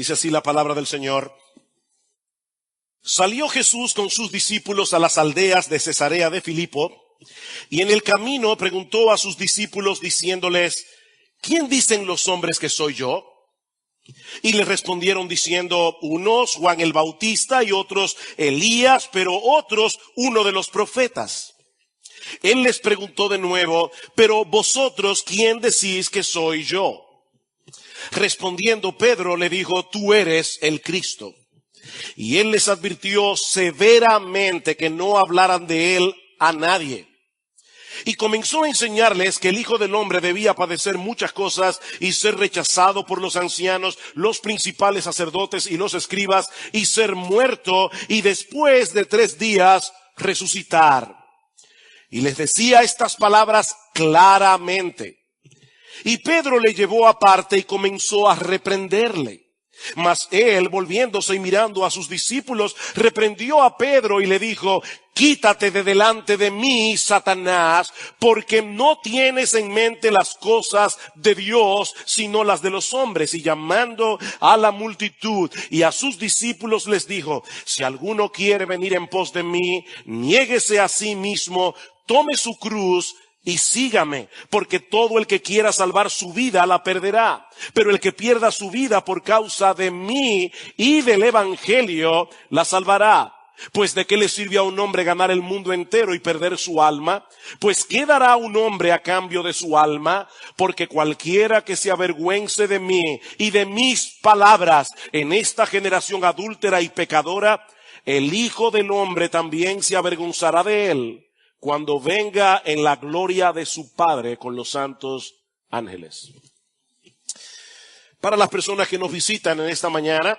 Dice así la palabra del Señor. Salió Jesús con sus discípulos a las aldeas de Cesarea de Filipo, y en el camino preguntó a sus discípulos diciéndoles, ¿quién dicen los hombres que soy yo? Y le respondieron diciendo, unos Juan el Bautista y otros Elías, pero otros uno de los profetas. Él les preguntó de nuevo, pero vosotros, ¿quién decís que soy yo? Respondiendo Pedro le dijo, tú eres el Cristo. Y él les advirtió severamente que no hablaran de él a nadie. Y comenzó a enseñarles que el Hijo del Hombre debía padecer muchas cosas y ser rechazado por los ancianos, los principales sacerdotes y los escribas, y ser muerto, y después de 3 días resucitar. Y les decía estas palabras claramente. Y Pedro le llevó aparte y comenzó a reprenderle. Mas él, volviéndose y mirando a sus discípulos, reprendió a Pedro y le dijo, quítate de delante de mí, Satanás, porque no tienes en mente las cosas de Dios, sino las de los hombres. Y llamando a la multitud y a sus discípulos les dijo, si alguno quiere venir en pos de mí, niéguese a sí mismo, tome su cruz y sígame, porque todo el que quiera salvar su vida la perderá. Pero el que pierda su vida por causa de mí y del evangelio la salvará. Pues ¿de qué le sirve a un hombre ganar el mundo entero y perder su alma? Pues ¿qué dará un hombre a cambio de su alma? Porque cualquiera que se avergüence de mí y de mis palabras en esta generación adúltera y pecadora, el Hijo del Hombre también se avergonzará de él cuando venga en la gloria de su Padre con los santos ángeles. Para las personas que nos visitan en esta mañana,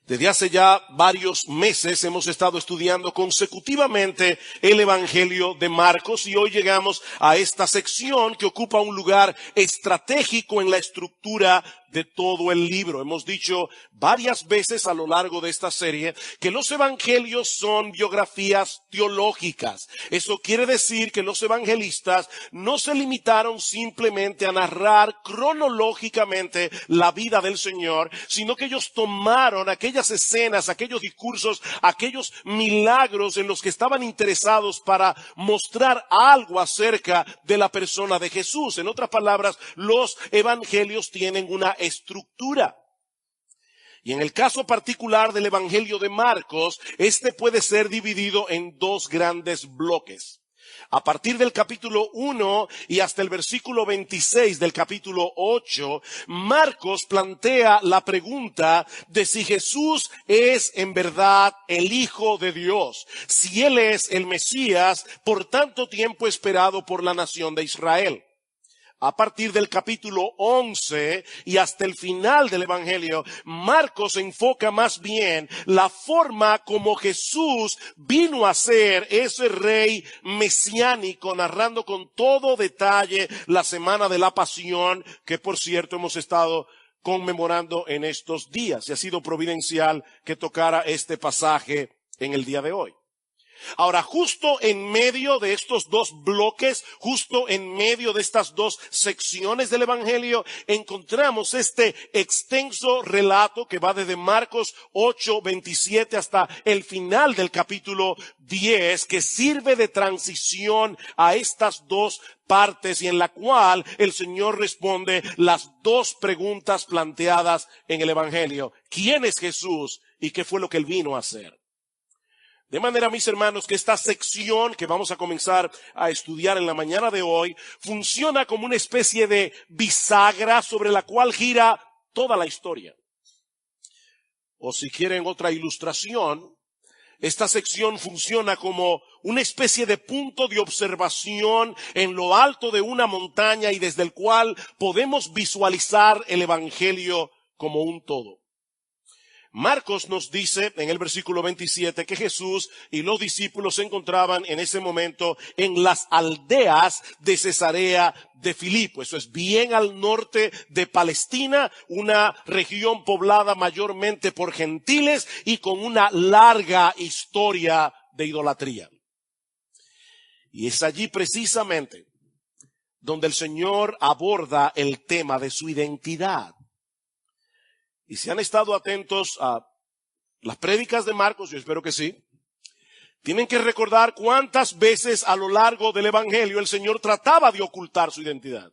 desde hace ya varios meses hemos estado estudiando consecutivamente el Evangelio de Marcos y hoy llegamos a esta sección que ocupa un lugar estratégico en la estructura de todo el libro. Hemos dicho varias veces a lo largo de esta serie que los evangelios son biografías teológicas. Eso quiere decir que los evangelistas no se limitaron simplemente a narrar cronológicamente la vida del Señor, sino que ellos tomaron aquellas escenas, aquellos discursos, aquellos milagros en los que estaban interesados para mostrar algo acerca de la persona de Jesús. En otras palabras, los evangelios tienen una estructura. Y en el caso particular del Evangelio de Marcos, este puede ser dividido en 2 grandes bloques. A partir del capítulo 1 y hasta el versículo 26 del capítulo 8, Marcos plantea la pregunta de si Jesús es en verdad el Hijo de Dios, si Él es el Mesías por tanto tiempo esperado por la nación de Israel. A partir del capítulo 11 y hasta el final del Evangelio, Marcos enfoca más bien la forma como Jesús vino a ser ese rey mesiánico, narrando con todo detalle la semana de la pasión, que por cierto hemos estado conmemorando en estos días. Y ha sido providencial que tocara este pasaje en el día de hoy. Ahora, justo en medio de estos 2 bloques, justo en medio de estas 2 secciones del Evangelio, encontramos este extenso relato que va desde Marcos 8:27 hasta el final del capítulo 10, que sirve de transición a estas 2 partes y en la cual el Señor responde las 2 preguntas planteadas en el Evangelio. ¿Quién es Jesús y qué fue lo que Él vino a hacer? De manera, mis hermanos, que esta sección que vamos a comenzar a estudiar en la mañana de hoy funciona como una especie de bisagra sobre la cual gira toda la historia. O si quieren otra ilustración, esta sección funciona como una especie de punto de observación en lo alto de una montaña y desde el cual podemos visualizar el Evangelio como un todo. Marcos nos dice en el versículo 27 que Jesús y los discípulos se encontraban en ese momento en las aldeas de Cesarea de Filipo. Eso es bien al norte de Palestina, una región poblada mayormente por gentiles y con una larga historia de idolatría. Y es allí precisamente donde el Señor aborda el tema de su identidad. Y si han estado atentos a las prédicas de Marcos, yo espero que sí, tienen que recordar cuántas veces a lo largo del Evangelio el Señor trataba de ocultar su identidad.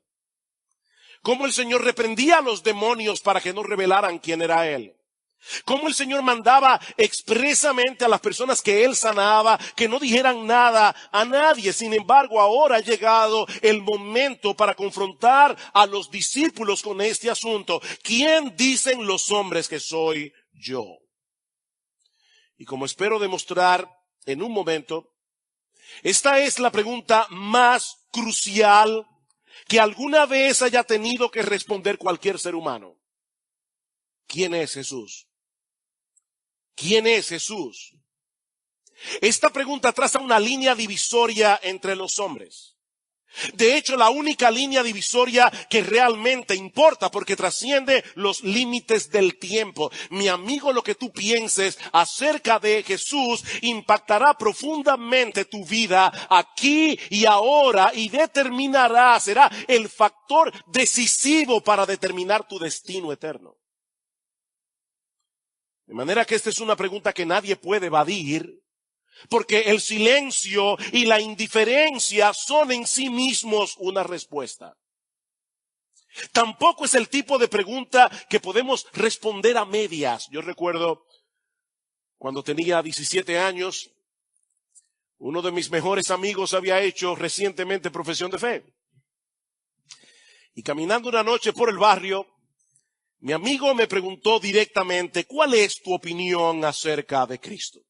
Cómo el Señor reprendía a los demonios para que no revelaran quién era Él. Cómo el Señor mandaba expresamente a las personas que Él sanaba que no dijeran nada a nadie. Sin embargo, ahora ha llegado el momento para confrontar a los discípulos con este asunto. ¿Quién dicen los hombres que soy yo? Y como espero demostrar en un momento, esta es la pregunta más crucial que alguna vez haya tenido que responder cualquier ser humano. ¿Quién es Jesús? ¿Quién es Jesús? Esta pregunta traza una línea divisoria entre los hombres. De hecho, la única línea divisoria que realmente importa, porque trasciende los límites del tiempo. Mi amigo, lo que tú pienses acerca de Jesús impactará profundamente tu vida aquí y ahora y será el factor decisivo para determinar tu destino eterno. De manera que esta es una pregunta que nadie puede evadir, porque el silencio y la indiferencia son en sí mismos una respuesta. Tampoco es el tipo de pregunta que podemos responder a medias. Yo recuerdo cuando tenía 17 años, uno de mis mejores amigos había hecho recientemente profesión de fe. Y caminando una noche por el barrio, mi amigo me preguntó directamente, ¿cuál es tu opinión acerca de Cristo?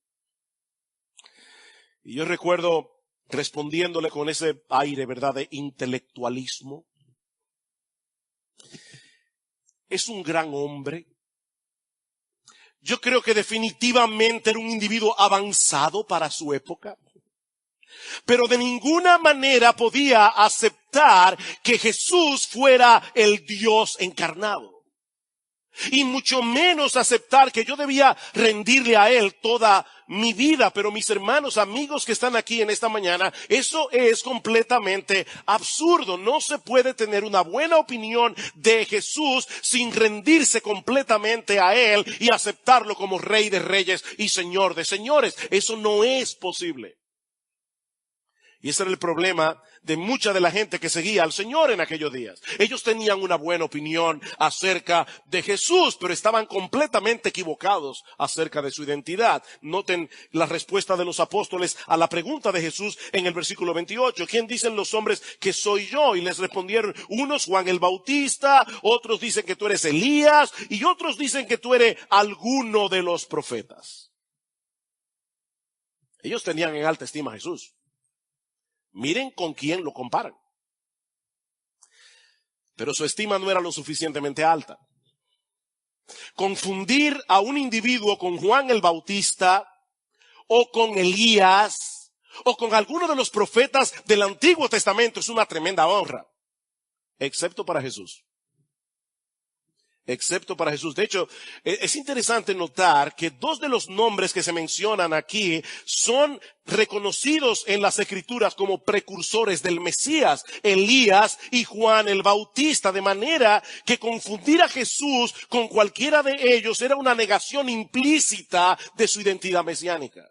Y yo recuerdo respondiéndole con ese aire, ¿verdad?, de intelectualismo. Es un gran hombre. Yo creo que definitivamente era un individuo avanzado para su época. Pero de ninguna manera podía aceptar que Jesús fuera el Dios encarnado. Y mucho menos aceptar que yo debía rendirle a Él toda mi vida. Pero mis hermanos, amigos que están aquí en esta mañana, eso es completamente absurdo. No se puede tener una buena opinión de Jesús sin rendirse completamente a Él y aceptarlo como Rey de Reyes y Señor de Señores. Eso no es posible. Y ese era el problema de mucha de la gente que seguía al Señor en aquellos días. Ellos tenían una buena opinión acerca de Jesús, pero estaban completamente equivocados acerca de su identidad. Noten la respuesta de los apóstoles a la pregunta de Jesús en el versículo 28. ¿Quién dicen los hombres que soy yo? Y les respondieron unos, Juan el Bautista, otros dicen que tú eres Elías, y otros dicen que tú eres alguno de los profetas. Ellos tenían en alta estima a Jesús. Miren con quién lo comparan. Pero su estima no era lo suficientemente alta. Confundir a un individuo con Juan el Bautista o con Elías o con alguno de los profetas del Antiguo Testamento es una tremenda honra. Excepto para Jesús. Excepto para Jesús. De hecho, es interesante notar que dos de los nombres que se mencionan aquí son reconocidos en las Escrituras como precursores del Mesías, Elías y Juan el Bautista, de manera que confundir a Jesús con cualquiera de ellos era una negación implícita de su identidad mesiánica.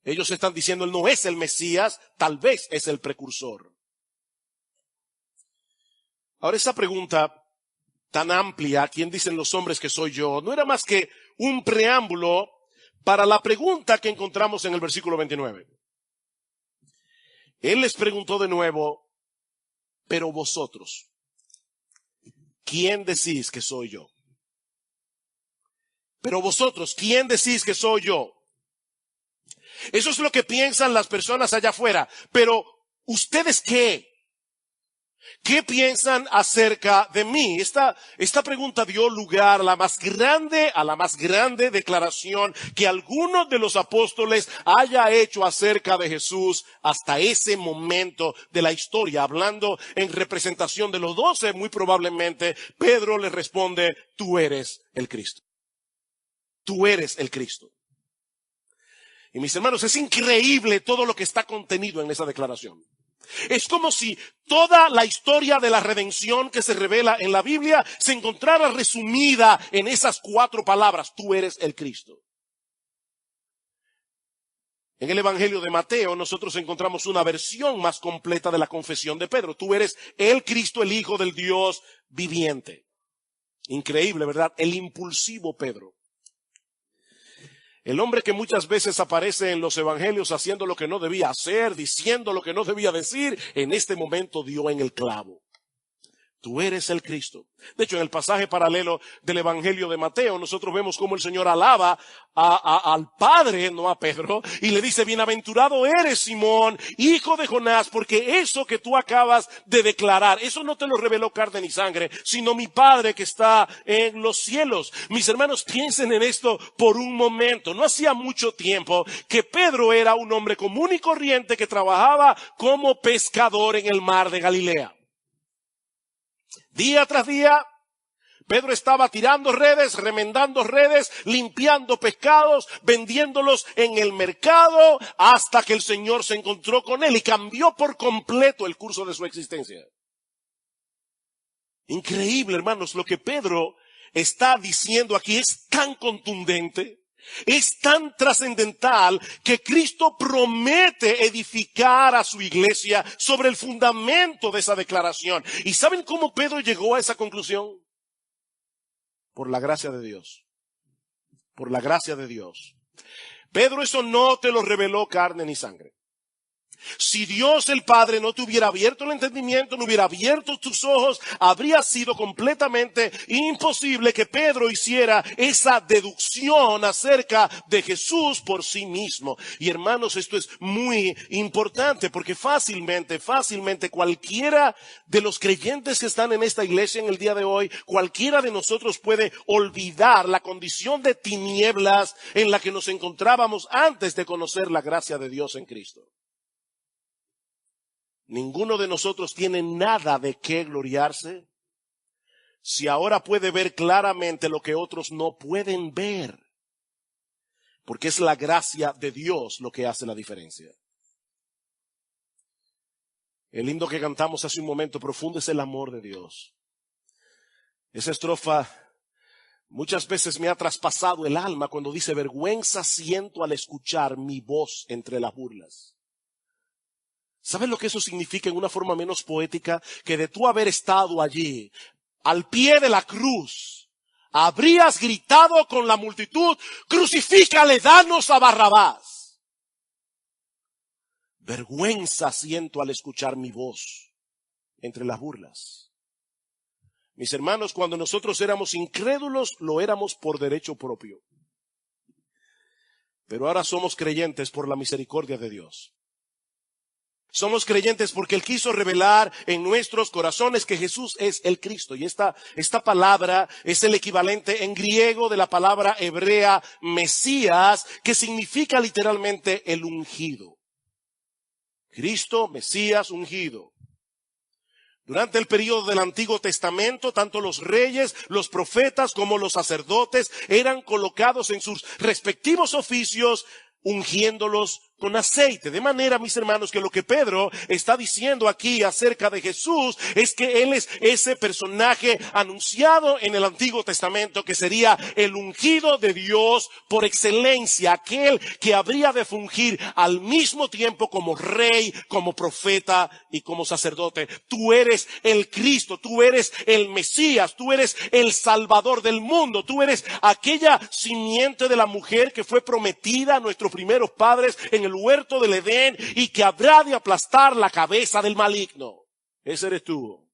Ellos están diciendo, él no es el Mesías, tal vez es el precursor. Ahora, esa pregunta tan amplia, ¿quién dicen los hombres que soy yo?, no era más que un preámbulo para la pregunta que encontramos en el versículo 29. Él les preguntó de nuevo, pero vosotros, ¿quién decís que soy yo? Pero vosotros, ¿quién decís que soy yo? Eso es lo que piensan las personas allá afuera. Pero, ¿ustedes qué? ¿Qué piensan acerca de mí? Esta pregunta dio lugar a la más grande declaración que alguno de los apóstoles haya hecho acerca de Jesús hasta ese momento de la historia. Hablando en representación de los 12, muy probablemente Pedro le responde, tú eres el Cristo. Tú eres el Cristo. Y mis hermanos, es increíble todo lo que está contenido en esa declaración. Es como si toda la historia de la redención que se revela en la Biblia se encontrara resumida en esas 4 palabras: tú eres el Cristo. En el Evangelio de Mateo nosotros encontramos una versión más completa de la confesión de Pedro. Tú eres el Cristo, el Hijo del Dios viviente. Increíble, ¿verdad? El impulsivo Pedro. El hombre que muchas veces aparece en los evangelios haciendo lo que no debía hacer, diciendo lo que no debía decir, en este momento dio en el clavo. Tú eres el Cristo. De hecho, en el pasaje paralelo del Evangelio de Mateo, nosotros vemos cómo el Señor alaba al Padre, no a Pedro, y le dice: bienaventurado eres, Simón, hijo de Jonás, porque eso que tú acabas de declarar, eso no te lo reveló carne ni sangre, sino mi Padre que está en los cielos. Mis hermanos, piensen en esto por un momento. No hacía mucho tiempo que Pedro era un hombre común y corriente que trabajaba como pescador en el mar de Galilea. Día tras día, Pedro estaba tirando redes, remendando redes, limpiando pescados, vendiéndolos en el mercado, hasta que el Señor se encontró con él y cambió por completo el curso de su existencia. Increíble, hermanos, lo que Pedro está diciendo aquí es tan contundente, es tan trascendental, que Cristo promete edificar a su iglesia sobre el fundamento de esa declaración. ¿Y saben cómo Pedro llegó a esa conclusión? Por la gracia de Dios. Por la gracia de Dios. Pedro, eso no te lo reveló carne ni sangre. Si Dios el Padre no te hubiera abierto el entendimiento, no hubiera abierto tus ojos, habría sido completamente imposible que Pedro hiciera esa deducción acerca de Jesús por sí mismo. Y hermanos, esto es muy importante, porque fácilmente cualquiera de los creyentes que están en esta iglesia en el día de hoy, cualquiera de nosotros puede olvidar la condición de tinieblas en la que nos encontrábamos antes de conocer la gracia de Dios en Cristo. Ninguno de nosotros tiene nada de qué gloriarse si ahora puede ver claramente lo que otros no pueden ver, porque es la gracia de Dios lo que hace la diferencia. El himno que cantamos hace un momento: profundo es el amor de Dios. Esa estrofa muchas veces me ha traspasado el alma cuando dice: vergüenza siento al escuchar mi voz entre las burlas. ¿Saben lo que eso significa en una forma menos poética? Que de tú haber estado allí, al pie de la cruz, habrías gritado con la multitud: crucifícale, danos a Barrabás. Vergüenza siento al escuchar mi voz entre las burlas. Mis hermanos, cuando nosotros éramos incrédulos, lo éramos por derecho propio. Pero ahora somos creyentes por la misericordia de Dios. Somos creyentes porque Él quiso revelar en nuestros corazones que Jesús es el Cristo. Y esta palabra es el equivalente en griego de la palabra hebrea Mesías, que significa literalmente el ungido. Cristo, Mesías, ungido. Durante el periodo del Antiguo Testamento, tanto los reyes, los profetas como los sacerdotes eran colocados en sus respectivos oficios, ungiéndolos con aceite. De manera, mis hermanos, que lo que Pedro está diciendo aquí acerca de Jesús es que Él es ese personaje anunciado en el Antiguo Testamento, que sería el ungido de Dios por excelencia, aquel que habría de fungir al mismo tiempo como rey, como profeta y como sacerdote. Tú eres el Cristo, tú eres el Mesías, tú eres el Salvador del mundo, tú eres aquella simiente de la mujer que fue prometida a nuestros primeros padres en el huerto del Edén y que habrá de aplastar la cabeza del maligno. Ese eres tú.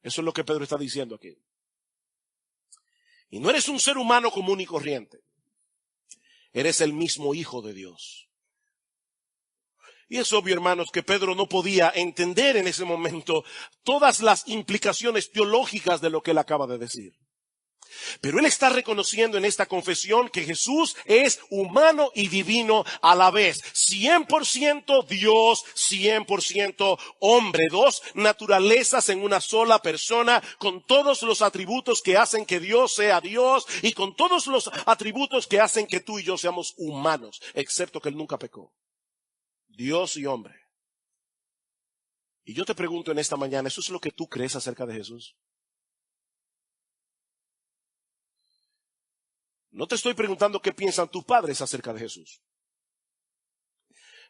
Eso es lo que Pedro está diciendo aquí. Y no eres un ser humano común y corriente. Eres el mismo Hijo de Dios. Y es obvio, hermanos, que Pedro no podía entender en ese momento todas las implicaciones teológicas de lo que él acaba de decir. Pero él está reconociendo en esta confesión que Jesús es humano y divino a la vez. 100% Dios, 100% hombre. Dos naturalezas en una sola persona, con todos los atributos que hacen que Dios sea Dios y con todos los atributos que hacen que tú y yo seamos humanos, excepto que él nunca pecó. Dios y hombre. Y yo te pregunto en esta mañana, ¿eso es lo que tú crees acerca de Jesús? No te estoy preguntando qué piensan tus padres acerca de Jesús.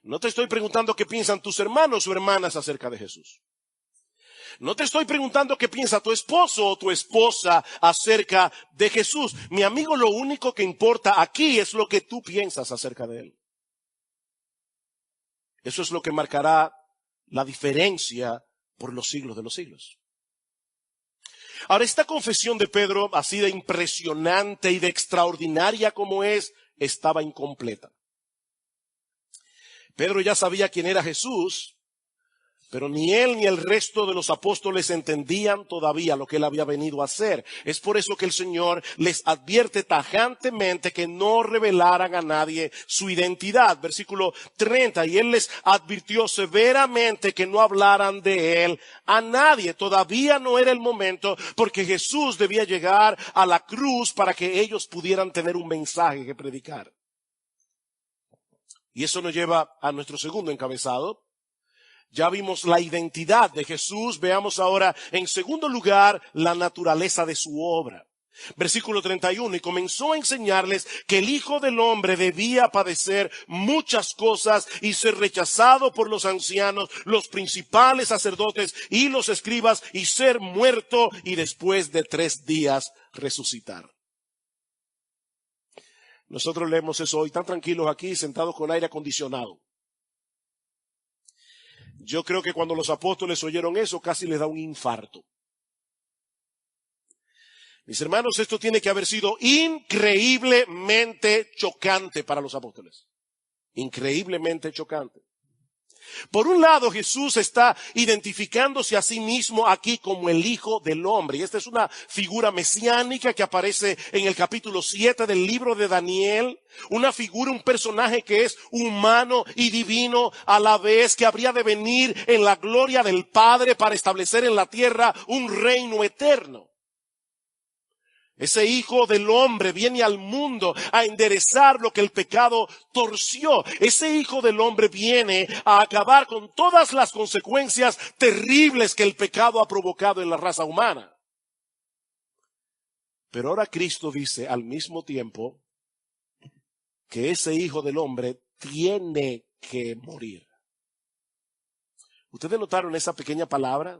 No te estoy preguntando qué piensan tus hermanos o hermanas acerca de Jesús. No te estoy preguntando qué piensa tu esposo o tu esposa acerca de Jesús. Mi amigo, lo único que importa aquí es lo que tú piensas acerca de Él. Eso es lo que marcará la diferencia por los siglos de los siglos. Ahora, esta confesión de Pedro, así de impresionante y de extraordinaria como es, estaba incompleta. Pedro ya sabía quién era Jesús, pero ni él ni el resto de los apóstoles entendían todavía lo que él había venido a hacer. Es por eso que el Señor les advierte tajantemente que no revelaran a nadie su identidad. Versículo 30, y él les advirtió severamente que no hablaran de él a nadie. Todavía no era el momento, porque Jesús debía llegar a la cruz para que ellos pudieran tener un mensaje que predicar. Y eso nos lleva a nuestro segundo encabezado. Ya vimos la identidad de Jesús. Veamos ahora, en segundo lugar, la naturaleza de su obra. Versículo 31, y comenzó a enseñarles que el Hijo del Hombre debía padecer muchas cosas y ser rechazado por los ancianos, los principales sacerdotes y los escribas, y ser muerto y después de 3 días resucitar. Nosotros leemos eso hoy tan tranquilos aquí, sentados con aire acondicionado. Yo creo que cuando los apóstoles oyeron eso, casi les da un infarto. Mis hermanos, esto tiene que haber sido increíblemente chocante para los apóstoles. Increíblemente chocante. Por un lado, Jesús está identificándose a sí mismo aquí como el Hijo del Hombre. Y esta es una figura mesiánica que aparece en el capítulo 7 del libro de Daniel. Una figura, un personaje que es humano y divino a la vez, que habría de venir en la gloria del Padre para establecer en la tierra un reino eterno. Ese Hijo del Hombre viene al mundo a enderezar lo que el pecado torció. Ese Hijo del Hombre viene a acabar con todas las consecuencias terribles que el pecado ha provocado en la raza humana. Pero ahora Cristo dice al mismo tiempo que ese Hijo del Hombre tiene que morir. ¿Ustedes notaron esa pequeña palabra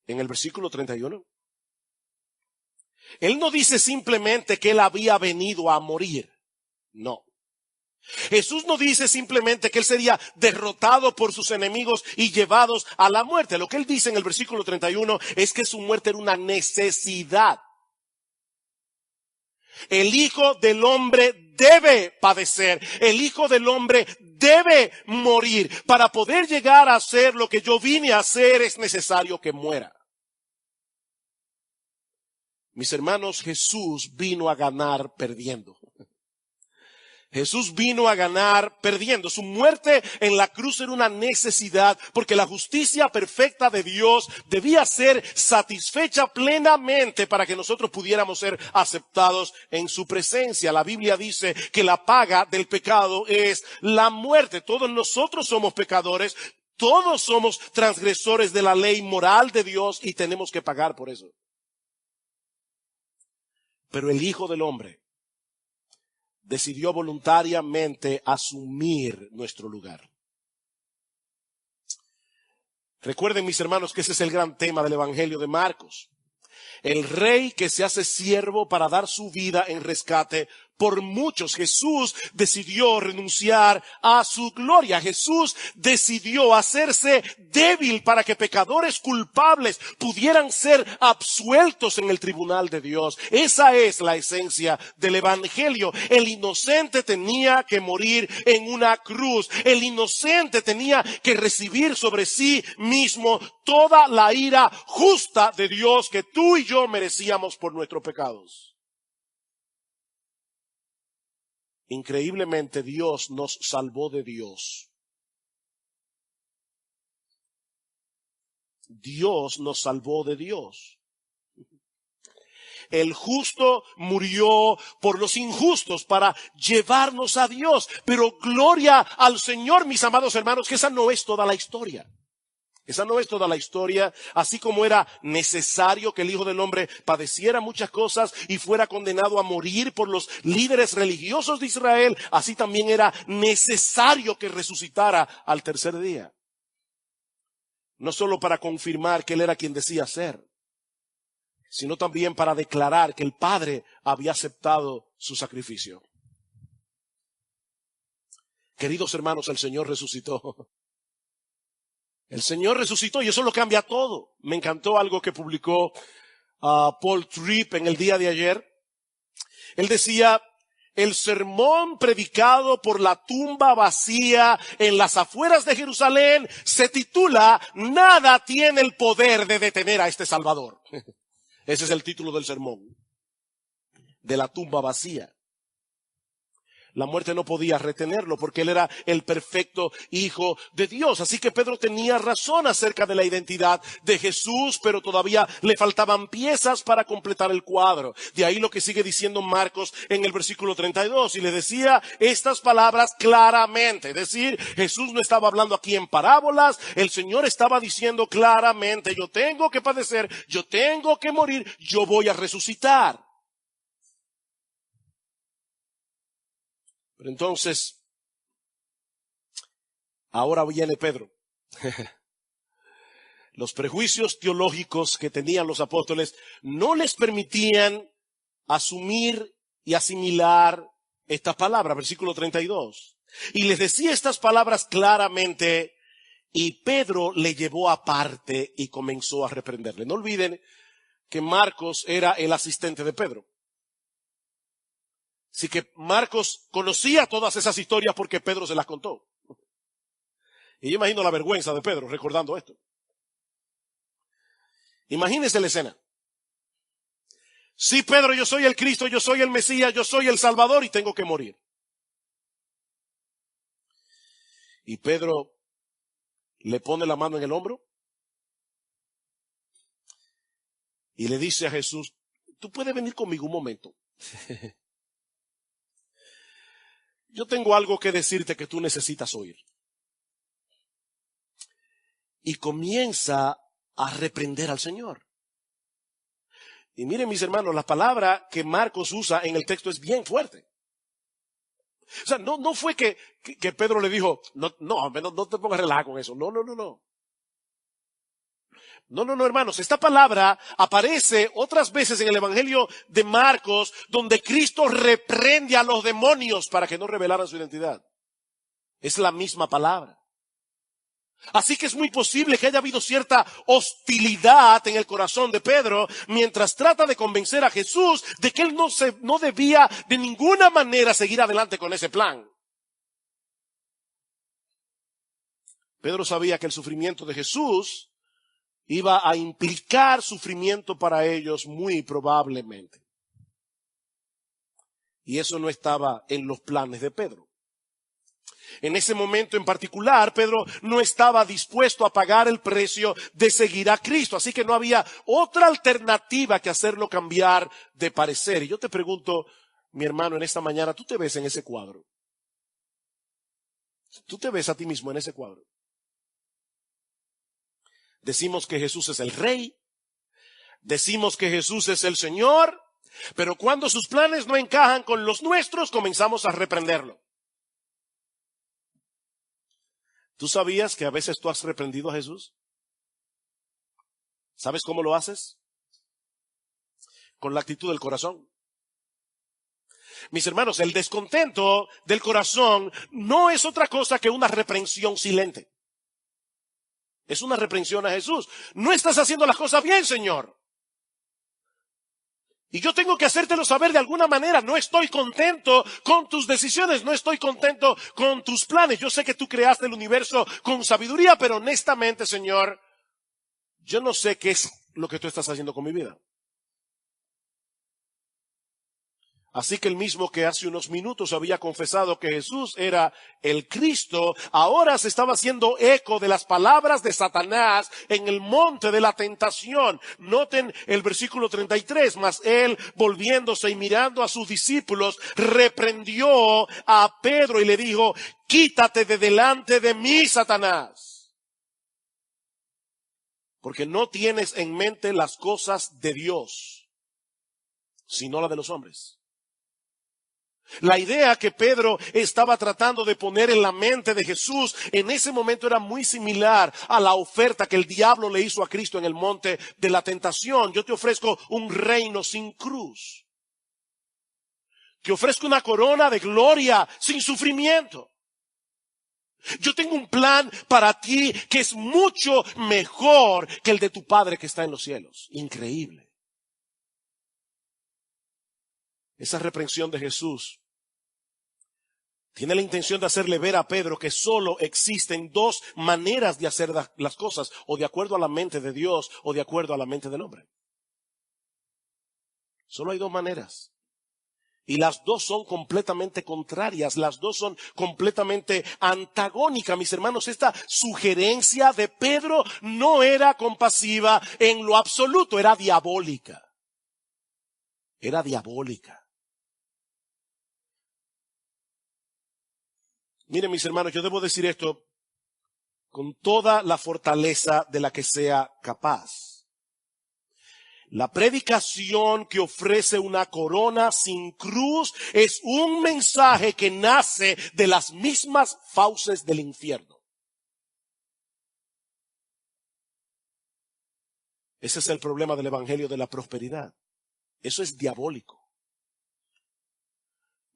en el versículo 31? Él no dice simplemente que él había venido a morir. No. Jesús no dice simplemente que él sería derrotado por sus enemigos y llevados a la muerte. Lo que él dice en el versículo 31 es que su muerte era una necesidad. El Hijo del Hombre debe padecer. El Hijo del Hombre debe morir. Para poder llegar a hacer lo que yo vine a hacer, es necesario que muera. Mis hermanos, Jesús vino a ganar perdiendo. Jesús vino a ganar perdiendo. Su muerte en la cruz era una necesidad, porque la justicia perfecta de Dios debía ser satisfecha plenamente para que nosotros pudiéramos ser aceptados en su presencia. La Biblia dice que la paga del pecado es la muerte. Todos nosotros somos pecadores, todos somos transgresores de la ley moral de Dios y tenemos que pagar por eso. Pero el Hijo del Hombre decidió voluntariamente asumir nuestro lugar. Recuerden, mis hermanos, que ese es el gran tema del Evangelio de Marcos. El rey que se hace siervo para dar su vida en rescate por muchos. Jesús decidió renunciar a su gloria. Jesús decidió hacerse débil para que pecadores culpables pudieran ser absueltos en el tribunal de Dios. Esa es la esencia del Evangelio. El inocente tenía que morir en una cruz. El inocente tenía que recibir sobre sí mismo toda la ira justa de Dios que tú y yo merecíamos por nuestros pecados. Increíblemente, Dios nos salvó de Dios. Dios nos salvó de Dios. El justo murió por los injustos para llevarnos a Dios. Pero gloria al Señor, mis amados hermanos, que esa no es toda la historia. Esa no es toda la historia. Así como era necesario que el Hijo del Hombre padeciera muchas cosas y fuera condenado a morir por los líderes religiosos de Israel, así también era necesario que resucitara al tercer día. No solo para confirmar que Él era quien decía ser, sino también para declarar que el Padre había aceptado su sacrificio. Queridos hermanos, el Señor resucitó. El Señor resucitó y eso lo cambia todo. Me encantó algo que publicó Paul Tripp en el día de ayer. Él decía: el sermón predicado por la tumba vacía en las afueras de Jerusalén se titula "Nada tiene el poder de detener a este Salvador". Ese es el título del sermón. De la tumba vacía. La muerte no podía retenerlo porque Él era el perfecto Hijo de Dios. Así que Pedro tenía razón acerca de la identidad de Jesús, pero todavía le faltaban piezas para completar el cuadro. De ahí lo que sigue diciendo Marcos en el versículo 32. Y le decía estas palabras claramente. Es decir, Jesús no estaba hablando aquí en parábolas. El Señor estaba diciendo claramente: yo tengo que padecer, yo tengo que morir, yo voy a resucitar. Pero entonces, ahora viene Pedro. Los prejuicios teológicos que tenían los apóstoles no les permitían asumir y asimilar estas palabras. Versículo 32. Y les decía estas palabras claramente, y Pedro le llevó aparte y comenzó a reprenderle. No olviden que Marcos era el asistente de Pedro. Así que Marcos conocía todas esas historias porque Pedro se las contó. Y yo imagino la vergüenza de Pedro recordando esto. Imagínense la escena. Sí, Pedro, yo soy el Cristo, yo soy el Mesías, yo soy el Salvador y tengo que morir. Y Pedro le pone la mano en el hombro y le dice a Jesús: tú puedes venir conmigo un momento. Yo tengo algo que decirte que tú necesitas oír. Y comienza a reprender al Señor. Y miren, mis hermanos, la palabra que Marcos usa en el texto es bien fuerte. O sea, no fue que Pedro le dijo: no te pongas relajo con eso. No, hermanos, esta palabra aparece otras veces en el Evangelio de Marcos, donde Cristo reprende a los demonios para que no revelaran su identidad. Es la misma palabra. Así que es muy posible que haya habido cierta hostilidad en el corazón de Pedro mientras trata de convencer a Jesús de que él no debía de ninguna manera seguir adelante con ese plan. Pedro sabía que el sufrimiento de Jesús iba a implicar sufrimiento para ellos muy probablemente. Y eso no estaba en los planes de Pedro. En ese momento en particular, Pedro no estaba dispuesto a pagar el precio de seguir a Cristo. Así que no había otra alternativa que hacerlo cambiar de parecer. Y yo te pregunto, mi hermano, en esta mañana, ¿tú te ves en ese cuadro? ¿Tú te ves a ti mismo en ese cuadro? Decimos que Jesús es el Rey. Decimos que Jesús es el Señor. Pero cuando sus planes no encajan con los nuestros, comenzamos a reprenderlo. ¿Tú sabías que a veces tú has reprendido a Jesús? ¿Sabes cómo lo haces? Con la actitud del corazón. Mis hermanos, el descontento del corazón no es otra cosa que una reprensión silente. Es una reprensión a Jesús. No estás haciendo las cosas bien, Señor. Y yo tengo que hacértelo saber de alguna manera. No estoy contento con tus decisiones. No estoy contento con tus planes. Yo sé que tú creaste el universo con sabiduría, pero honestamente, Señor, yo no sé qué es lo que tú estás haciendo con mi vida. Así que el mismo que hace unos minutos había confesado que Jesús era el Cristo, ahora se estaba haciendo eco de las palabras de Satanás en el monte de la tentación. Noten el versículo 33, mas él, volviéndose y mirando a sus discípulos, reprendió a Pedro y le dijo, quítate de delante de mí, Satanás, porque no tienes en mente las cosas de Dios, sino las de los hombres. La idea que Pedro estaba tratando de poner en la mente de Jesús en ese momento era muy similar a la oferta que el diablo le hizo a Cristo en el monte de la tentación. Yo te ofrezco un reino sin cruz. Te ofrezco una corona de gloria sin sufrimiento. Yo tengo un plan para ti que es mucho mejor que el de tu Padre que está en los cielos. Increíble. Esa reprensión de Jesús tiene la intención de hacerle ver a Pedro que solo existen dos maneras de hacer las cosas, o de acuerdo a la mente de Dios o de acuerdo a la mente del hombre. Solo hay dos maneras. Y las dos son completamente contrarias, las dos son completamente antagónicas, mis hermanos. Esta sugerencia de Pedro no era compasiva en lo absoluto, era diabólica. Era diabólica. Miren, mis hermanos, yo debo decir esto con toda la fortaleza de la que sea capaz. La predicación que ofrece una corona sin cruz es un mensaje que nace de las mismas fauces del infierno. Ese es el problema del evangelio de la prosperidad. Eso es diabólico.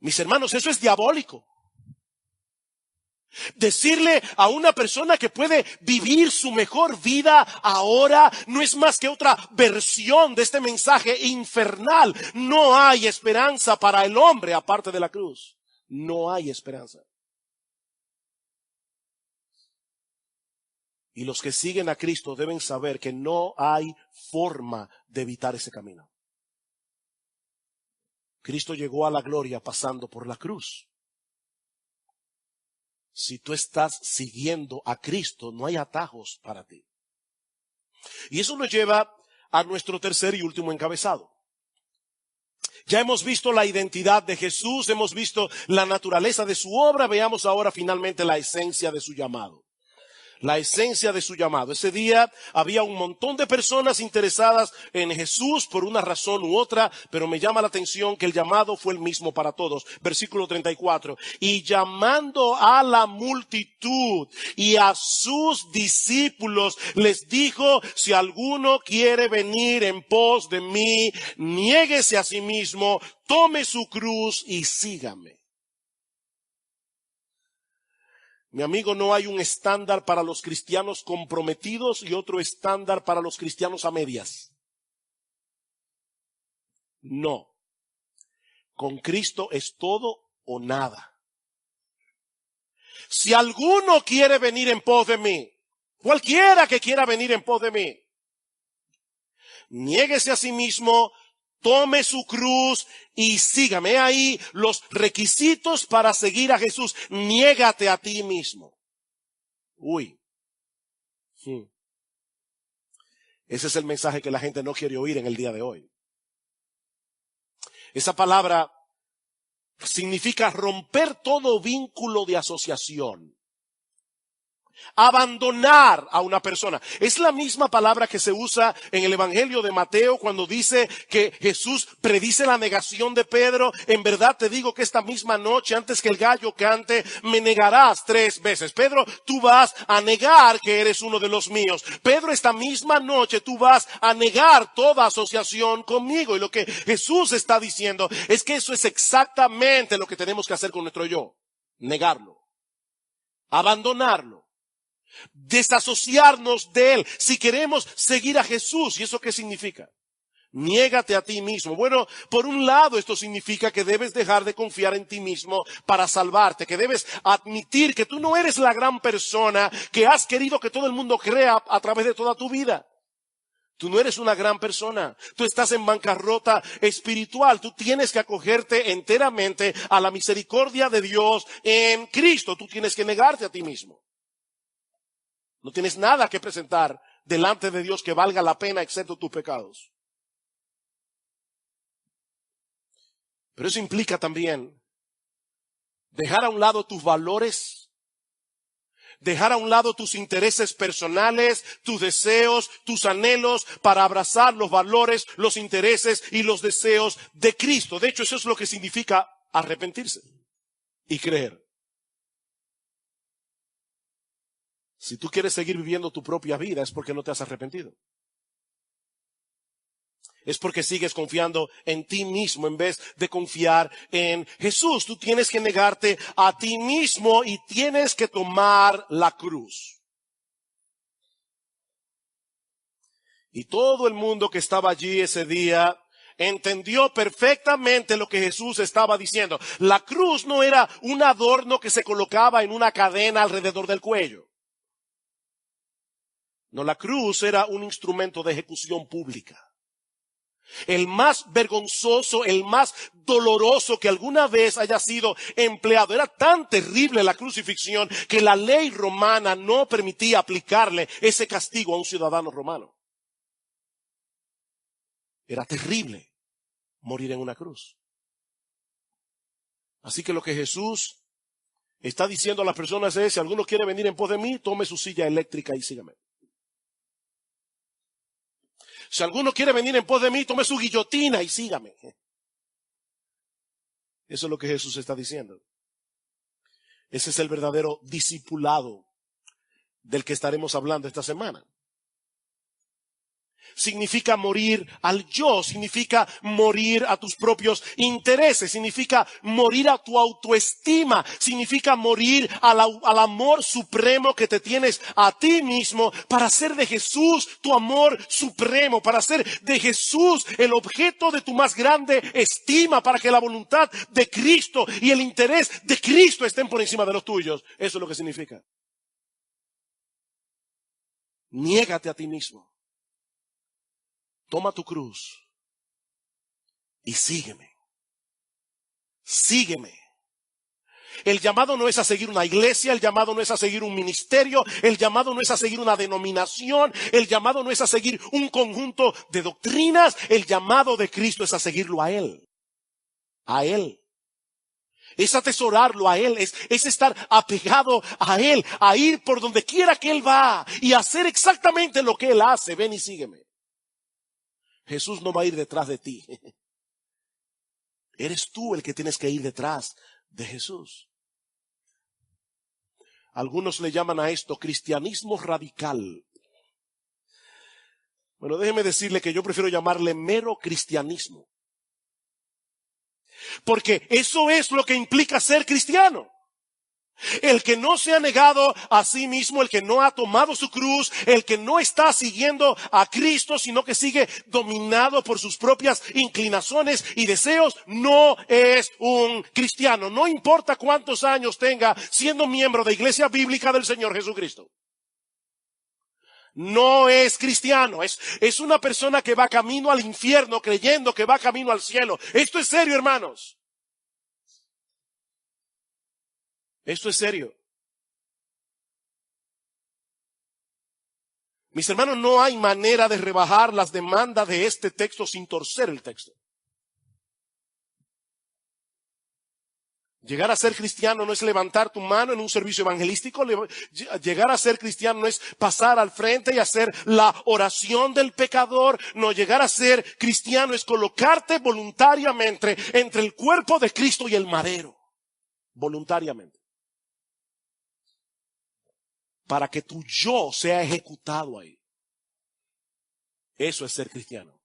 Mis hermanos, eso es diabólico. Decirle a una persona que puede vivir su mejor vida ahora no es más que otra versión de este mensaje infernal. No hay esperanza para el hombre aparte de la cruz. No hay esperanza. Y los que siguen a Cristo deben saber que no hay forma de evitar ese camino. Cristo llegó a la gloria pasando por la cruz. Si tú estás siguiendo a Cristo, no hay atajos para ti. Y eso nos lleva a nuestro tercer y último encabezado. Ya hemos visto la identidad de Jesús, hemos visto la naturaleza de su obra, veamos ahora finalmente la esencia de su llamado. La esencia de su llamado. Ese día había un montón de personas interesadas en Jesús por una razón u otra, pero me llama la atención que el llamado fue el mismo para todos. Versículo 34. Y llamando a la multitud y a sus discípulos, les dijo, si alguno quiere venir en pos de mí, niéguese a sí mismo, tome su cruz y sígame. Mi amigo, no hay un estándar para los cristianos comprometidos y otro estándar para los cristianos a medias. No. Con Cristo es todo o nada. Si alguno quiere venir en pos de mí, cualquiera que quiera venir en pos de mí, niéguese a sí mismo, tome su cruz y sígame. Ahí los requisitos para seguir a Jesús. Niégate a ti mismo. Uy. Ese es el mensaje que la gente no quiere oír en el día de hoy. Esa palabra significa romper todo vínculo de asociación. Abandonar a una persona. Es la misma palabra que se usa en el Evangelio de Mateo cuando dice que Jesús predice la negación de Pedro. En verdad te digo que esta misma noche, antes que el gallo cante, me negarás 3 veces. Pedro, tú vas a negar que eres uno de los míos. Pedro, esta misma noche tú vas a negar toda asociación conmigo. Y lo que Jesús está diciendo es que eso es exactamente lo que tenemos que hacer con nuestro yo. Negarlo. Abandonarlo. Desasociarnos de él si queremos seguir a Jesús. ¿Y eso qué significa? Niégate a ti mismo. Bueno, por un lado esto significa que debes dejar de confiar en ti mismo para salvarte, que debes admitir que tú no eres la gran persona que has querido que todo el mundo crea a través de toda tu vida. Tú no eres una gran persona. Tú estás en bancarrota espiritual. Tú tienes que acogerte enteramente a la misericordia de Dios en Cristo. Tú tienes que negarte a ti mismo. No tienes nada que presentar delante de Dios que valga la pena excepto tus pecados. Pero eso implica también dejar a un lado tus valores, dejar a un lado tus intereses personales, tus deseos, tus anhelos, para abrazar los valores, los intereses y los deseos de Cristo. De hecho, eso es lo que significa arrepentirse y creer. Si tú quieres seguir viviendo tu propia vida, es porque no te has arrepentido. Es porque sigues confiando en ti mismo en vez de confiar en Jesús. Tú tienes que negarte a ti mismo y tienes que tomar la cruz. Y todo el mundo que estaba allí ese día entendió perfectamente lo que Jesús estaba diciendo. La cruz no era un adorno que se colocaba en una cadena alrededor del cuello. No, la cruz era un instrumento de ejecución pública. El más vergonzoso, el más doloroso que alguna vez haya sido empleado. Era tan terrible la crucifixión que la ley romana no permitía aplicarle ese castigo a un ciudadano romano. Era terrible morir en una cruz. Así que lo que Jesús está diciendo a las personas es: si alguno quiere venir en pos de mí, tome su silla eléctrica y sígame. Si alguno quiere venir en pos de mí, tome su guillotina y sígame. Eso es lo que Jesús está diciendo. Ese es el verdadero discipulado del que estaremos hablando esta semana. Significa morir al yo, significa morir a tus propios intereses, significa morir a tu autoestima, significa morir al amor supremo que te tienes a ti mismo, para hacer de Jesús tu amor supremo, para hacer de Jesús el objeto de tu más grande estima, para que la voluntad de Cristo y el interés de Cristo estén por encima de los tuyos. Eso es lo que significa. Niégate a ti mismo. Toma tu cruz y sígueme. Sígueme. El llamado no es a seguir una iglesia, el llamado no es a seguir un ministerio, el llamado no es a seguir una denominación, el llamado no es a seguir un conjunto de doctrinas, el llamado de Cristo es a seguirlo a Él. A Él. Es atesorarlo a Él, es estar apegado a Él, a ir por donde quiera que Él va y hacer exactamente lo que Él hace. Ven y sígueme. Jesús no va a ir detrás de ti. Eres tú el que tienes que ir detrás de Jesús. Algunos le llaman a esto cristianismo radical. Bueno, déjeme decirle que yo prefiero llamarle mero cristianismo. Porque eso es lo que implica ser cristiano. El que no se ha negado a sí mismo, el que no ha tomado su cruz, el que no está siguiendo a Cristo, sino que sigue dominado por sus propias inclinaciones y deseos, no es un cristiano. No importa cuántos años tenga siendo miembro de Iglesia Bíblica del Señor Jesucristo. No es cristiano, es una persona que va camino al infierno creyendo que va camino al cielo. Esto es serio, hermanos. Esto es serio. Mis hermanos, no hay manera de rebajar las demandas de este texto sin torcer el texto. Llegar a ser cristiano no es levantar tu mano en un servicio evangelístico. Llegar a ser cristiano no es pasar al frente y hacer la oración del pecador. No, llegar a ser cristiano es colocarte voluntariamente entre el cuerpo de Cristo y el madero. Voluntariamente. Para que tu yo sea ejecutado ahí. Eso es ser cristiano.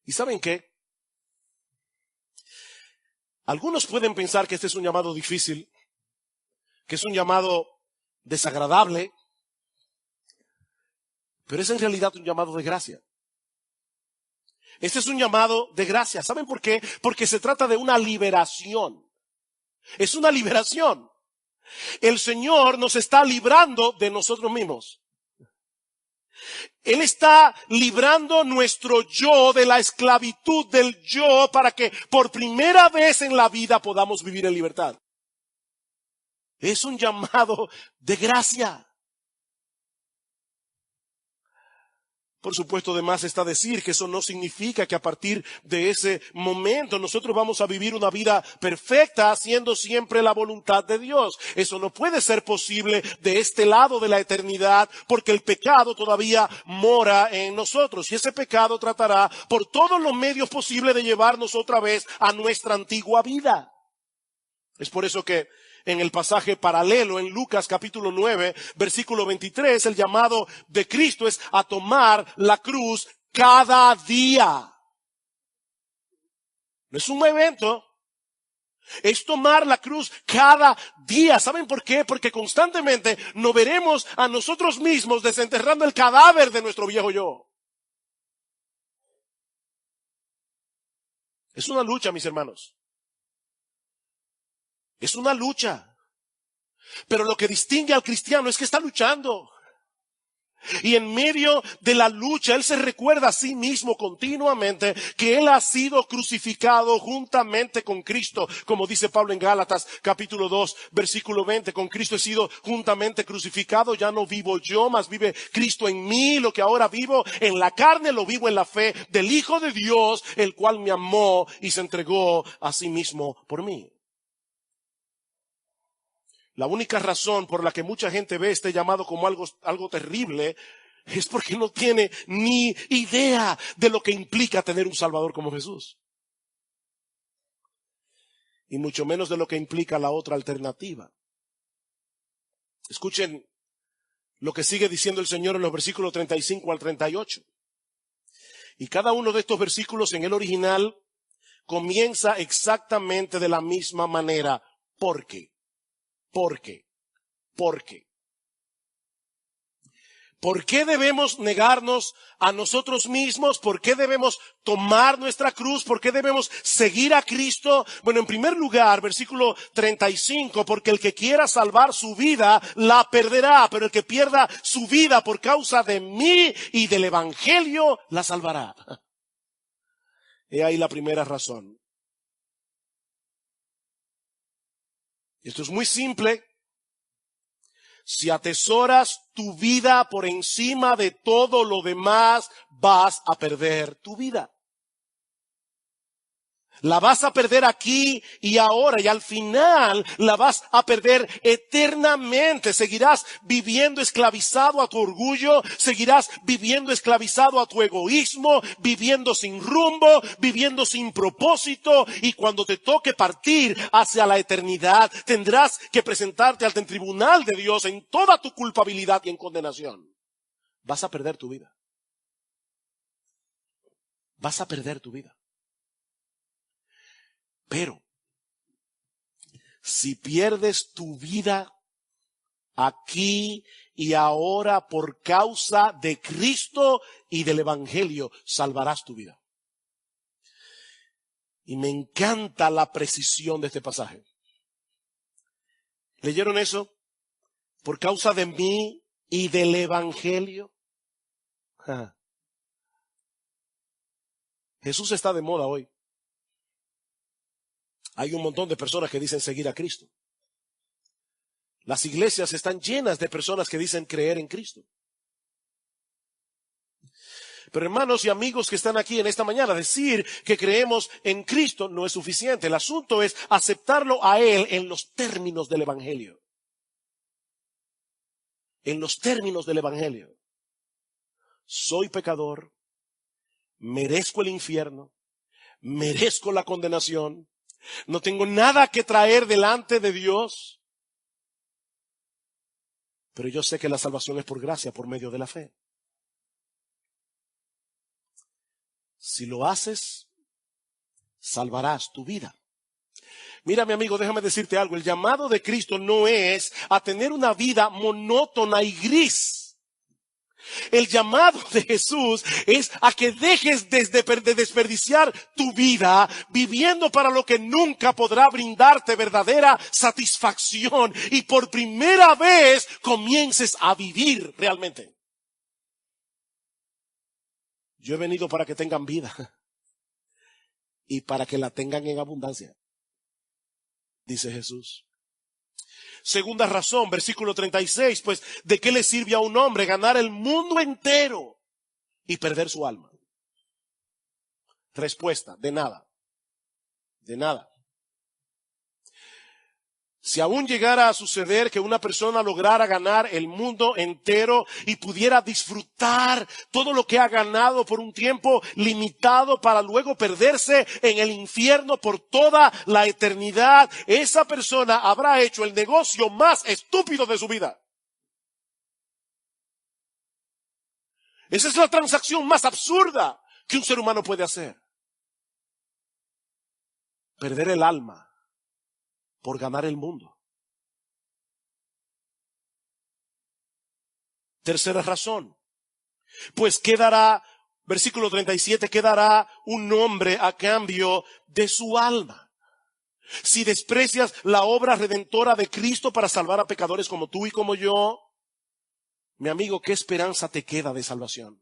¿Y saben qué? Algunos pueden pensar que este es un llamado difícil, que es un llamado desagradable, pero es en realidad un llamado de gracia. Este es un llamado de gracia. ¿Saben por qué? Porque se trata de una liberación. Es una liberación. El Señor nos está librando de nosotros mismos. Él está librando nuestro yo de la esclavitud del yo para que por primera vez en la vida podamos vivir en libertad. Es un llamado de gracia. Por supuesto, además está decir que eso no significa que a partir de ese momento nosotros vamos a vivir una vida perfecta haciendo siempre la voluntad de Dios. Eso no puede ser posible de este lado de la eternidad porque el pecado todavía mora en nosotros y ese pecado tratará por todos los medios posibles de llevarnos otra vez a nuestra antigua vida. Es por eso que en el pasaje paralelo en Lucas capítulo 9, versículo 23, el llamado de Cristo es a tomar la cruz cada día. No es un evento, es tomar la cruz cada día. ¿Saben por qué? Porque constantemente nos veremos a nosotros mismos desenterrando el cadáver de nuestro viejo yo. Es una lucha, mis hermanos. Es una lucha. Pero lo que distingue al cristiano es que está luchando. Y en medio de la lucha, él se recuerda a sí mismo continuamente que él ha sido crucificado juntamente con Cristo. Como dice Pablo en Gálatas capítulo 2, versículo 20, con Cristo he sido juntamente crucificado. Ya no vivo yo, mas vive Cristo en mí. Lo que ahora vivo en la carne, lo vivo en la fe del Hijo de Dios, el cual me amó y se entregó a sí mismo por mí. La única razón por la que mucha gente ve este llamado como algo terrible es porque no tiene ni idea de lo que implica tener un Salvador como Jesús. Y mucho menos de lo que implica la otra alternativa. Escuchen lo que sigue diciendo el Señor en los versículos 35 al 38. Y cada uno de estos versículos en el original comienza exactamente de la misma manera. ¿Por qué? ¿Por qué? ¿Por qué? ¿Por qué debemos negarnos a nosotros mismos? ¿Por qué debemos tomar nuestra cruz? ¿Por qué debemos seguir a Cristo? Bueno, en primer lugar, versículo 35, porque el que quiera salvar su vida, la perderá, pero el que pierda su vida por causa de mí y del Evangelio, la salvará. He ahí la primera razón. Esto es muy simple. Si atesoras tu vida por encima de todo lo demás, vas a perder tu vida. La vas a perder aquí y ahora y al final la vas a perder eternamente. Seguirás viviendo esclavizado a tu orgullo, seguirás viviendo esclavizado a tu egoísmo, viviendo sin rumbo, viviendo sin propósito y cuando te toque partir hacia la eternidad tendrás que presentarte ante el tribunal de Dios en toda tu culpabilidad y en condenación. Vas a perder tu vida. Vas a perder tu vida. Pero, si pierdes tu vida aquí y ahora por causa de Cristo y del Evangelio, salvarás tu vida. Y me encanta la precisión de este pasaje. ¿Leyeron eso? Por causa de mí y del Evangelio. Jesús está de moda hoy. Hay un montón de personas que dicen seguir a Cristo. Las iglesias están llenas de personas que dicen creer en Cristo. Pero hermanos y amigos que están aquí en esta mañana, decir que creemos en Cristo no es suficiente. El asunto es aceptarlo a Él en los términos del Evangelio. En los términos del Evangelio. Soy pecador, merezco el infierno, merezco la condenación. No tengo nada que traer delante de Dios. Pero yo sé que la salvación es por gracia, por medio de la fe. Si lo haces, salvarás tu vida. Mira, mi amigo, déjame decirte algo. El llamado de Cristo no es a tener una vida monótona y gris. El llamado de Jesús es a que dejes de desperdiciar tu vida viviendo para lo que nunca podrá brindarte verdadera satisfacción y por primera vez comiences a vivir realmente. Yo he venido para que tengan vida y para que la tengan en abundancia, dice Jesús. Segunda razón, versículo 36, pues, ¿de qué le sirve a un hombre ganar el mundo entero y perder su alma? Respuesta, de nada. De nada. Si aún llegara a suceder que una persona lograra ganar el mundo entero y pudiera disfrutar todo lo que ha ganado por un tiempo limitado para luego perderse en el infierno por toda la eternidad, esa persona habrá hecho el negocio más estúpido de su vida. Esa es la transacción más absurda que un ser humano puede hacer. Perder el alma por ganar el mundo. Tercera razón. Pues quedará, versículo 37, quedará un hombre a cambio de su alma. Si desprecias la obra redentora de Cristo para salvar a pecadores como tú y como yo, mi amigo, ¿qué esperanza te queda de salvación?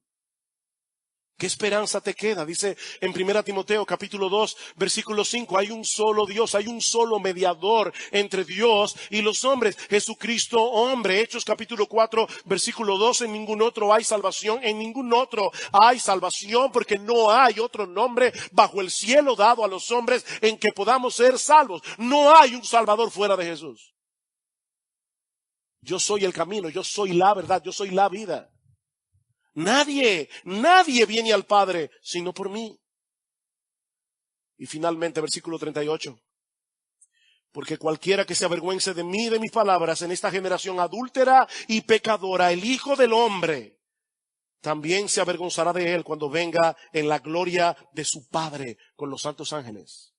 ¿Qué esperanza te queda? Dice en 1 Timoteo capítulo 2 versículo 5, hay un solo Dios, hay un solo mediador entre Dios y los hombres, Jesucristo hombre. Hechos capítulo 4 versículo 2, en ningún otro hay salvación, en ningún otro hay salvación, porque no hay otro nombre bajo el cielo dado a los hombres en que podamos ser salvos. No hay un salvador fuera de Jesús. Yo soy el camino, yo soy la verdad, yo soy la vida. Nadie viene al Padre sino por mí. Y finalmente, versículo 38. Porque cualquiera que se avergüence de mí y de mis palabras en esta generación adúltera y pecadora, el Hijo del Hombre también se avergonzará de él cuando venga en la gloria de su Padre con los santos ángeles.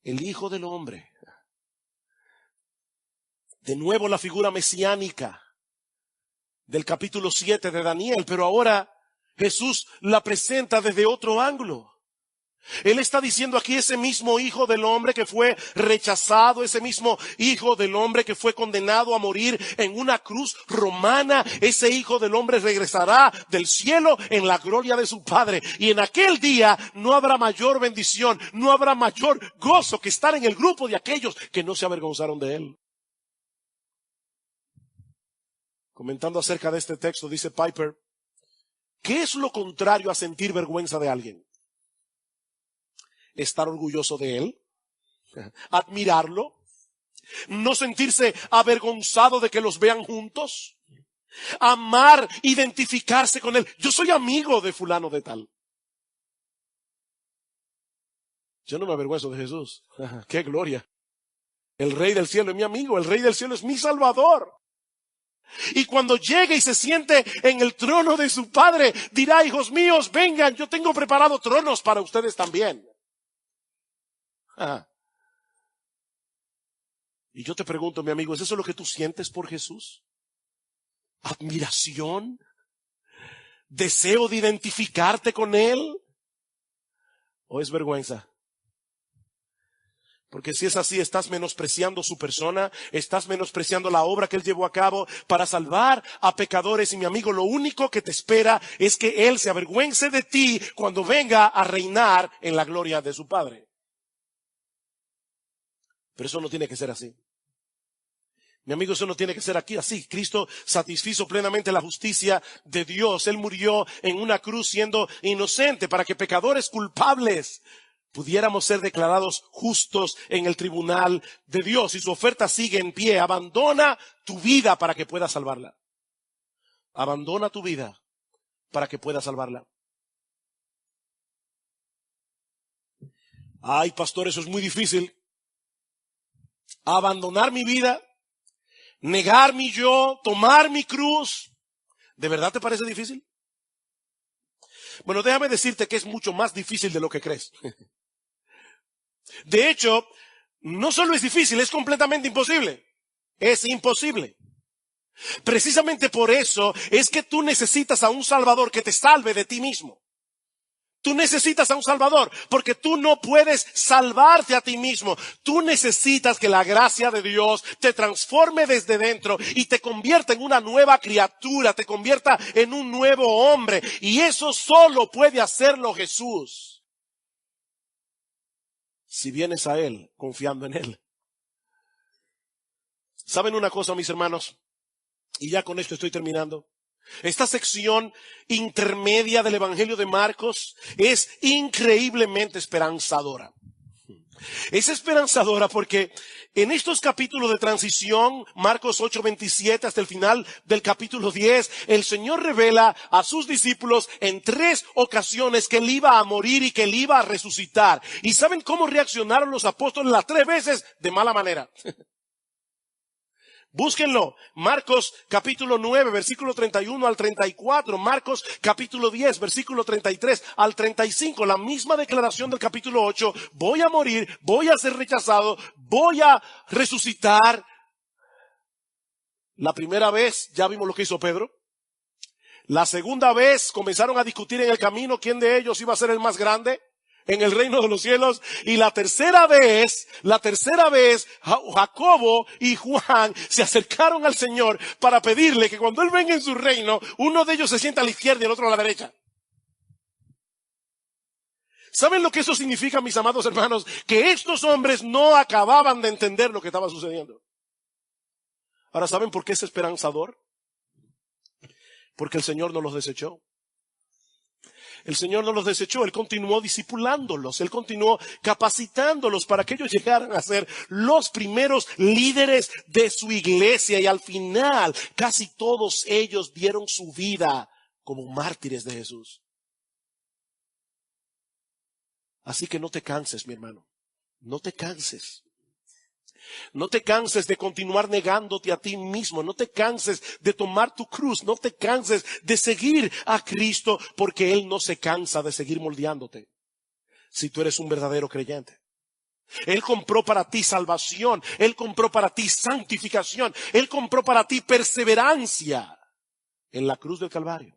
El Hijo del Hombre. De nuevo la figura mesiánica del capítulo 7 de Daniel, pero ahora Jesús la presenta desde otro ángulo. Él está diciendo aquí ese mismo Hijo del Hombre que fue rechazado, ese mismo Hijo del Hombre que fue condenado a morir en una cruz romana, ese Hijo del Hombre regresará del cielo en la gloria de su Padre. Y en aquel día no habrá mayor bendición, no habrá mayor gozo que estar en el grupo de aquellos que no se avergonzaron de Él. Comentando acerca de este texto, dice Piper, ¿qué es lo contrario a sentir vergüenza de alguien? Estar orgulloso de él, admirarlo, no sentirse avergonzado de que los vean juntos, amar, identificarse con él. Yo soy amigo de fulano de tal. Yo no me avergüenzo de Jesús. ¡Qué gloria! El Rey del Cielo es mi amigo, el Rey del Cielo es mi Salvador. Y cuando llegue y se siente en el trono de su Padre, dirá, hijos míos, vengan, yo tengo preparado tronos para ustedes también. Y yo te pregunto, mi amigo, ¿es eso lo que tú sientes por Jesús? ¿Admiración? ¿Deseo de identificarte con Él? ¿O es vergüenza? Porque si es así, estás menospreciando su persona, estás menospreciando la obra que Él llevó a cabo para salvar a pecadores. Y mi amigo, lo único que te espera es que Él se avergüence de ti cuando venga a reinar en la gloria de su Padre. Pero eso no tiene que ser así. Mi amigo, eso no tiene que ser aquí así. Cristo satisfizo plenamente la justicia de Dios. Él murió en una cruz siendo inocente para que pecadores culpables pudiéramos ser declarados justos en el tribunal de Dios. Y su oferta sigue en pie. Abandona tu vida para que puedas salvarla. Abandona tu vida para que puedas salvarla. Ay, pastor, eso es muy difícil. Abandonar mi vida, negar mi yo, tomar mi cruz. ¿De verdad te parece difícil? Bueno, déjame decirte que es mucho más difícil de lo que crees. De hecho, no solo es difícil, es completamente imposible. Es imposible. Precisamente por eso es que tú necesitas a un Salvador que te salve de ti mismo. Tú necesitas a un Salvador, porque tú no puedes salvarte a ti mismo. Tú necesitas que la gracia de Dios te transforme desde dentro y te convierta en una nueva criatura, te convierta en un nuevo hombre. Y eso solo puede hacerlo Jesús. Si vienes a Él confiando en Él. ¿Saben una cosa, mis hermanos? Y ya con esto estoy terminando. Esta sección intermedia del Evangelio de Marcos es increíblemente esperanzadora. Es esperanzadora porque en estos capítulos de transición, Marcos 8:27 hasta el final del capítulo 10, el Señor revela a sus discípulos en 3 ocasiones que Él iba a morir y que Él iba a resucitar. ¿Y saben cómo reaccionaron los apóstoles las 3 veces? De mala manera. Búsquenlo. Marcos capítulo 9, versículo 31 al 34. Marcos capítulo 10, versículo 33 al 35. La misma declaración del capítulo 8. Voy a morir, voy a ser rechazado, voy a resucitar. La primera vez ya vimos lo que hizo Pedro. La segunda vez comenzaron a discutir en el camino quién de ellos iba a ser el más grande en el reino de los cielos. Y la tercera vez, Jacobo y Juan se acercaron al Señor para pedirle que cuando Él venga en su reino, uno de ellos se sienta a la izquierda y el otro a la derecha. ¿Saben lo que eso significa, mis amados hermanos? Que estos hombres no acababan de entender lo que estaba sucediendo. Ahora, ¿saben por qué es esperanzador? Porque el Señor no los desechó. El Señor no los desechó, Él continuó discipulándolos, Él continuó capacitándolos para que ellos llegaran a ser los primeros líderes de su iglesia. Y al final, casi todos ellos dieron su vida como mártires de Jesús. Así que no te canses, mi hermano, no te canses. No te canses de continuar negándote a ti mismo. No te canses de tomar tu cruz. No te canses de seguir a Cristo, porque Él no se cansa de seguir moldeándote. Si tú eres un verdadero creyente. Él compró para ti salvación. Él compró para ti santificación. Él compró para ti perseverancia en la cruz del Calvario.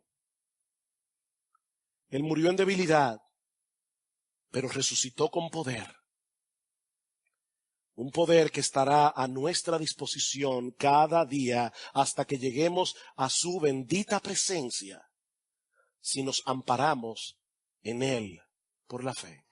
Él murió en debilidad, pero resucitó con poder. Un poder que estará a nuestra disposición cada día hasta que lleguemos a su bendita presencia, si nos amparamos en Él por la fe.